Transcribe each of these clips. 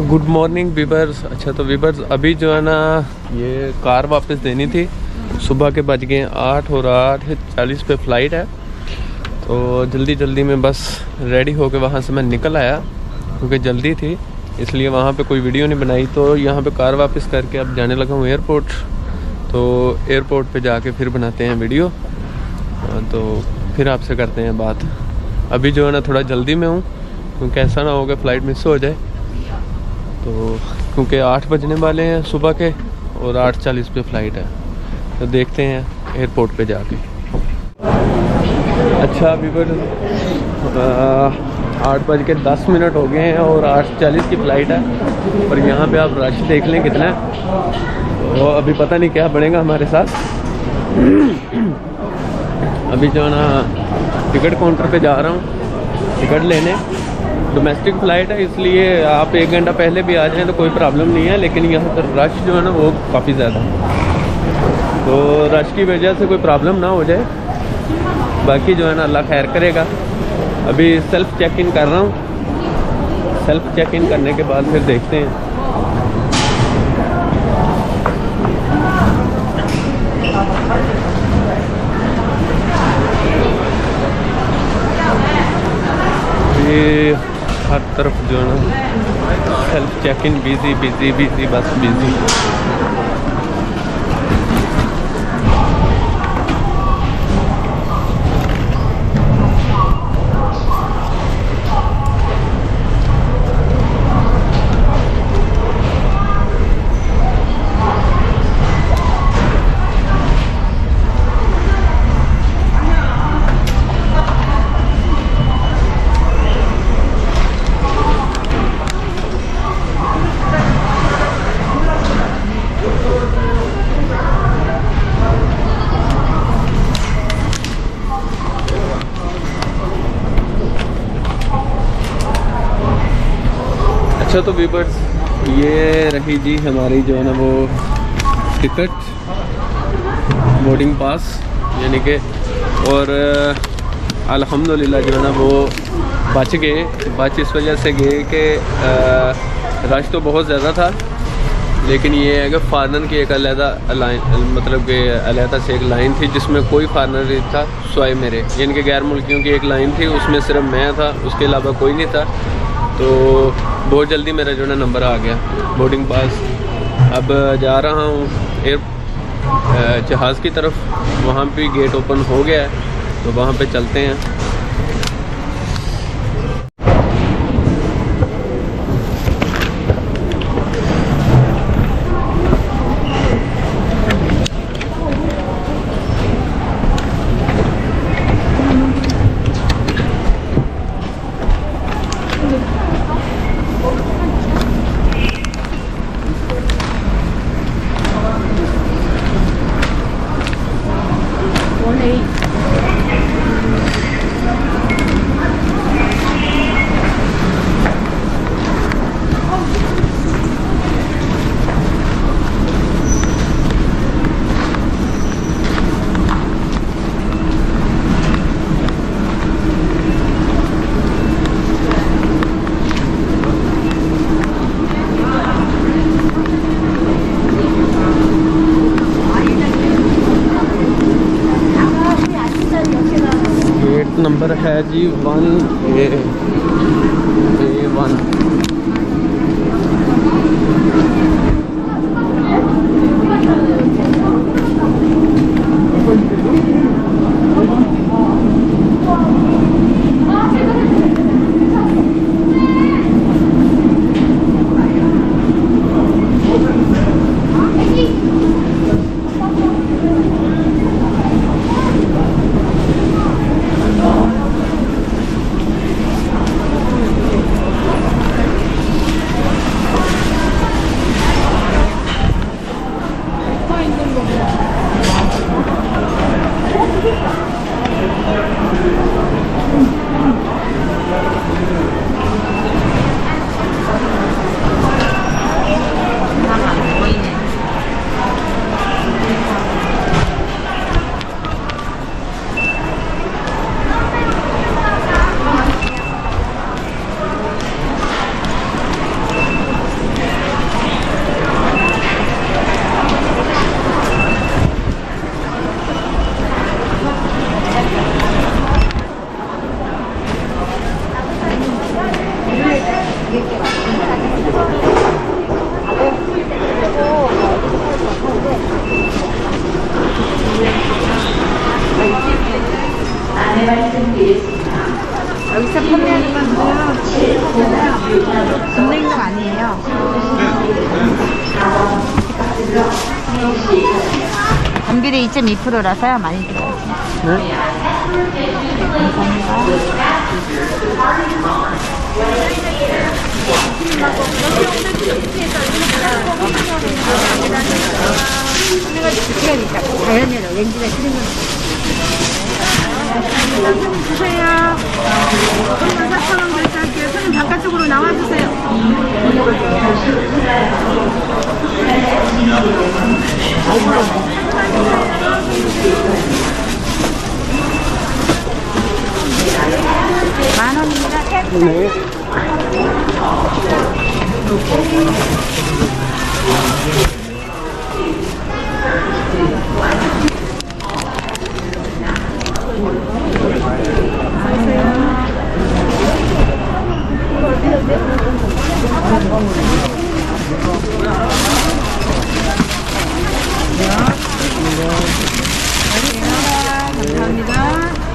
Good morning viewers. अच्छा तो viewers अभी जो है ना ये कार वापस देनी थी। सुबह के बज गए 8 और 8:40 पे फ़्लाइट है। तो जल्दी जल्दी में बस रेडी होके वहाँ से मैं निकल आया क्योंकि जल्दी थी, इसलिए वहाँ पे कोई वीडियो नहीं बनाई। तो यहाँ पे कार वापस करके अब जाने लगा हूँ एयरपोर्ट। तो एयरपोर्ट पे जाके फिर बनाते हैं वीडियो, तो फिर आपसे करते हैं बात। अभी जो है ना थोड़ा जल्दी में हूँ क्योंकि ऐसा ना हो कि फ़्लाइट मिस हो जाए। तो क्योंकि 8 बजने वाले हैं सुबह के और 8:40 पे फ़्लाइट है, तो देखते हैं एयरपोर्ट पे जाके। अच्छा अभी पर 8:10 हो गए हैं और 8:40 की फ़्लाइट है। और यहाँ पे आप रश देख लें कितना है। तो अभी पता नहीं क्या बढ़ेगा हमारे साथ। अभी जो है ना टिकट काउंटर पे जा रहा हूँ टिकट लेने। डोमेस्टिक फ़्लाइट है इसलिए आप 1 घंटा पहले भी आ जाएं तो कोई प्रॉब्लम नहीं है, लेकिन यहाँ पर रश जो है ना वो काफ़ी ज़्यादा है। तो रश की वजह से कोई प्रॉब्लम ना हो जाए, बाकी जो है ना अल्लाह खैर करेगा। अभी सेल्फ़ चेक इन कर रहा हूँ। सेल्फ़ चेक इन करने के बाद फिर देखते हैं। ये हर तरफ जो है ना self check in busy busy busy बस बिजी। अच्छा तो वीवर्स ये रही जी हमारी जो है ना वो टिकट बोर्डिंग पास यानी कि, और अल्हम्दुलिल्लाह जो है ना वो बच इस वजह से गए कि रश तो बहुत ज़्यादा था, लेकिन ये है कि फॉरनर की एक अलहदा लाइन, मतलब कि अलहदा से एक लाइन थी जिसमें कोई फॉरनर नहीं था स्वाय मेरे, यानी कि गैर मुल्कियों की एक लाइन थी, उसमें सिर्फ मैं था, उसके अलावा कोई नहीं था। तो बहुत जल्दी मेरा जो है नंबर आ गया बोर्डिंग पास। अब जा रहा हूँ जहाज़ की तरफ, वहाँ भी गेट ओपन हो गया है तो वहाँ पे चलते हैं। नंबर है जी 1A1। 여기서 판매하는 건데요. 국내인용 아니에요. 감귤이 2.2%라서요. 많이 들어요. 네? 자연의 렌즈가 틀린 건 주세요. 34,000원 결제할게요. 손님 바깥쪽으로 나와주세요. 만원입니다. 네. 감사합니다.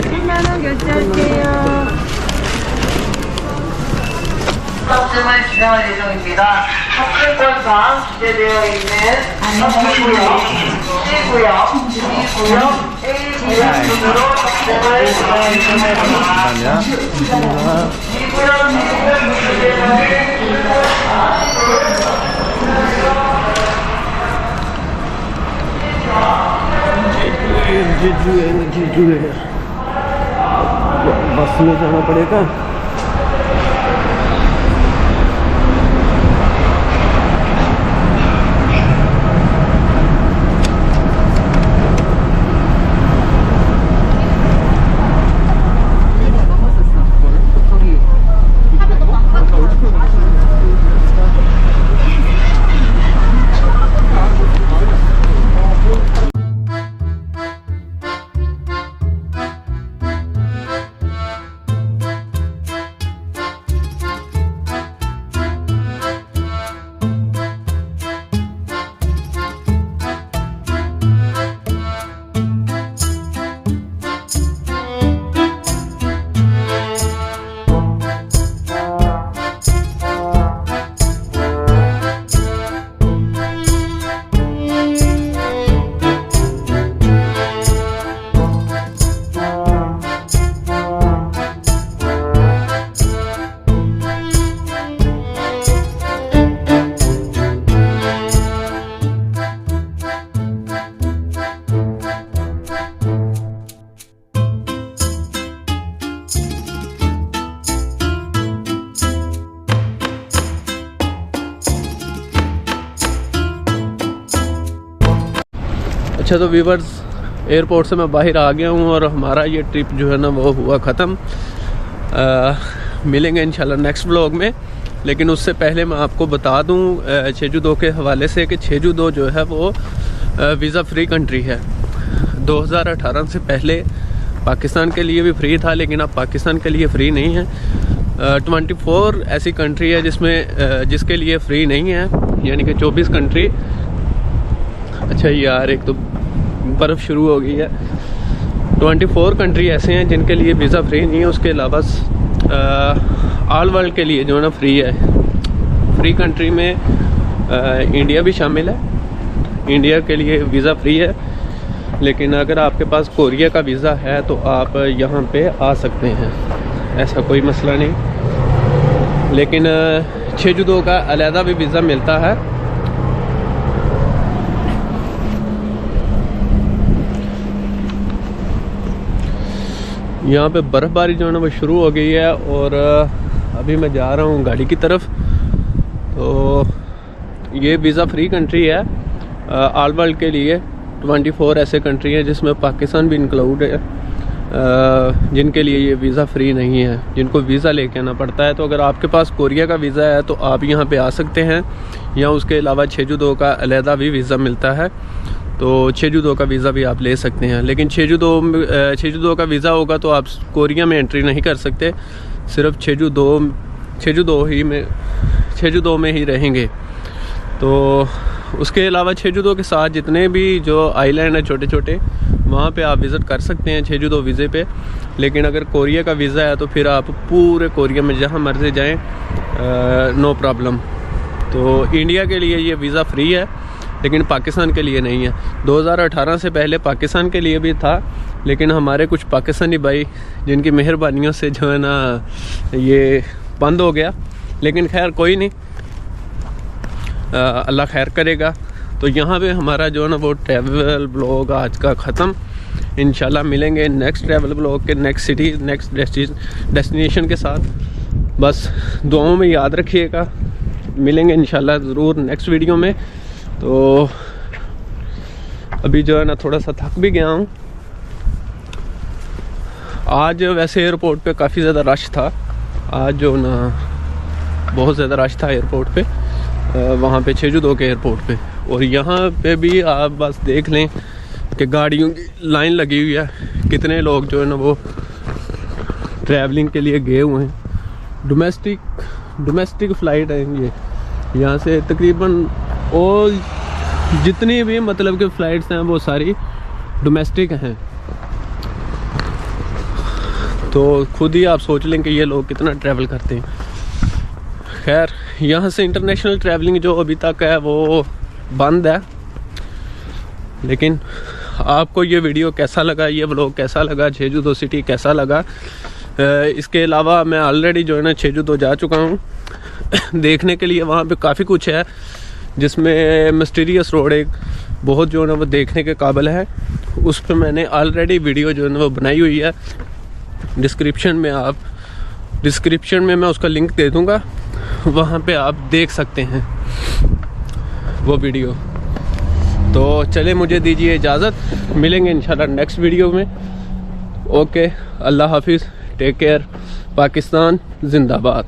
10만원 결제할게요. 탑승을 진행할 예정입니다. 탑승권상 기재되어 있는 C구역, C구역, D구역, A구역 순으로 탑승을 진행할 예정입니다. D구역, C구역 기재되는 जीजू है बस में जाना पड़ेगा। अच्छा तो व्यूवर्स एयरपोर्ट से मैं बाहर आ गया हूँ और हमारा ये ट्रिप जो है ना वो हुआ ख़त्म। मिलेंगे इंशाल्लाह नेक्स्ट व्लॉग में। लेकिन उससे पहले मैं आपको बता दूँ छेजू 2 के हवाले से कि छेजू 2 जो है वो वीज़ा फ्री कंट्री है। 2018 से पहले पाकिस्तान के लिए भी फ्री था, लेकिन अब पाकिस्तान के लिए फ्री नहीं है। 24 ऐसी कंट्री है जिसमें जिसके लिए फ्री नहीं है, यानी कि 24 कंट्री। अच्छा यार एक तो बर्फ़ शुरू हो गई है। 24 कंट्री ऐसे हैं जिनके लिए वीज़ा फ्री नहीं है। उसके अलावा ऑल वर्ल्ड के लिए जो है ना फ्री है। फ्री कंट्री में इंडिया भी शामिल है। इंडिया के लिए वीज़ा फ्री है, लेकिन अगर आपके पास कोरिया का वीज़ा है तो आप यहाँ पे आ सकते हैं, ऐसा कोई मसला नहीं। लेकिन छेजू 2 का अलहदा भी वीज़ा मिलता है। यहाँ पे बर्फ़बारी जो है ना वो शुरू हो गई है और अभी मैं जा रहा हूँ गाड़ी की तरफ। तो ये वीज़ा फ्री कंट्री है ऑल वर्ल्ड के लिए। 24 ऐसे कंट्री हैं जिसमें पाकिस्तान भी इंक्लूड है, जिनके लिए ये वीज़ा फ्री नहीं है, जिनको वीज़ा लेके आना पड़ता है। तो अगर आपके पास कोरिया का वीज़ा है तो आप यहाँ पे आ सकते हैं, या उसके अलावा छेजू 2 का अलहदा भी वीज़ा मिलता है, तो छेजू 2 का वीज़ा भी आप ले सकते हैं। लेकिन छेजू 2 का वीज़ा होगा तो आप कोरिया में एंट्री नहीं कर सकते, सिर्फ छेजू 2 छेजू-दो में ही रहेंगे। तो उसके अलावा छेजू-दो के साथ जितने भी जो आइलैंड हैं छोटे छोटे, वहाँ पे आप विज़िट कर सकते हैं छेजू-दो वीज़े पे। लेकिन अगर कोरिया का वीज़ा है तो फिर आप पूरे कोरिया में जहाँ मर्जी जाएं, नो प्रॉब्लम। तो इंडिया के लिए ये वीज़ा फ्री है, लेकिन पाकिस्तान के लिए नहीं है। 2018 से पहले पाकिस्तान के लिए भी था, लेकिन हमारे कुछ पाकिस्तानी भाई जिनकी मेहरबानियों से जो है ना ये बंद हो गया। लेकिन खैर कोई नहीं, अल्लाह खैर करेगा। तो यहाँ पे हमारा जो है ना वो ट्रैवल ब्लॉग आज का ख़त्म। इंशाल्लाह मिलेंगे नेक्स्ट ट्रैवल ब्लॉग के नेक्स्ट सिटी नेक्स्ट डेस्टिनेशन के साथ। बस दुआओं में याद रखिएगा, मिलेंगे इंशाल्लाह ज़रूर नेक्स्ट वीडियो में। तो अभी जो है ना थोड़ा सा थक भी गया हूँ। आज वैसे एयरपोर्ट पे काफ़ी ज़्यादा रश था, आज जो ना बहुत ज़्यादा रश था एयरपोर्ट पे, वहाँ पे छेजू-दो के एयरपोर्ट पे। और यहाँ पे भी आप बस देख लें कि गाड़ियों की लाइन लगी हुई है, कितने लोग जो है ना वो ट्रैवलिंग के लिए गए हुए हैं। डोमेस्टिक फ़्लाइट है ये, यहाँ से तकरीबन और जितनी भी मतलब कि फ़्लाइट्स हैं वो सारी डोमेस्टिक हैं। तो खुद ही आप सोच लें कि ये लोग कितना ट्रैवल करते हैं। खैर यहाँ से इंटरनेशनल ट्रैवलिंग जो अभी तक है वो बंद है। लेकिन आपको ये वीडियो कैसा लगा, ये व्लॉग कैसा लगा, छेजू-दो सिटी कैसा लगा? इसके अलावा मैं ऑलरेडी जो है ना छेजू-दो जा चुका हूँ देखने के लिए। वहाँ पे काफ़ी कुछ है, जिसमें मिस्टीरियस रोड एक बहुत जो है ना वो देखने के काबिल है। उस पर मैंने ऑलरेडी वीडियो जो है ना वो बनाई हुई है। डिस्क्रिप्शन में मैं उसका लिंक दे दूँगा, वहाँ पे आप देख सकते हैं वो वीडियो। तो चले मुझे दीजिए इजाज़त, मिलेंगे इंशाल्लाह नेक्स्ट वीडियो में। ओके, अल्लाह हाफिज़, टेक केयर, पाकिस्तान जिंदाबाद।